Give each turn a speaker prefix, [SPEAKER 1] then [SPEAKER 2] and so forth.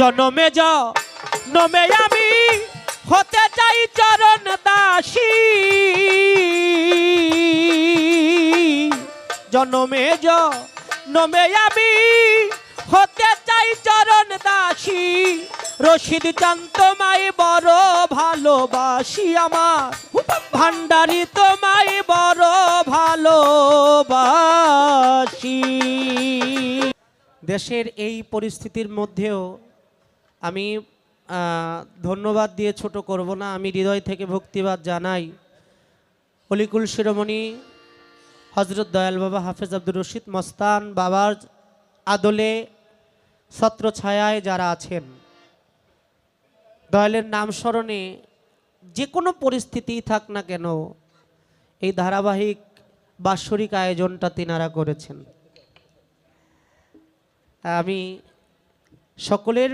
[SPEAKER 1] জনমে জনমে আমি হতে চাই চরণ দাসী, জনমে জনমে আমি হতে চাই চরণ দাসী। রশিদ চাঁদ তোমায় বড় ভালোবাসি, আমার ভান্ডারি তোমায় বড় ভালোবাসি। দেশের এই পরিস্থিতির মধ্যেও আমি ধন্যবাদ দিয়ে ছোট করব না, আমি হৃদয় থেকে ভক্তিবাদ জানাই অলিকুল শিরোমণি হজরত দয়াল বাবা হাফেজ আব্দুর রশিদ মস্তান বাবার আদলে ছত্র ছায়ায় যারা আছেন, দয়ালের নাম স্মরণে যে কোনো পরিস্থিতি থাক না কেন এই ধারাবাহিক বাৎসরিক আয়োজনটা তিনারা করেছেন। আমি সকলের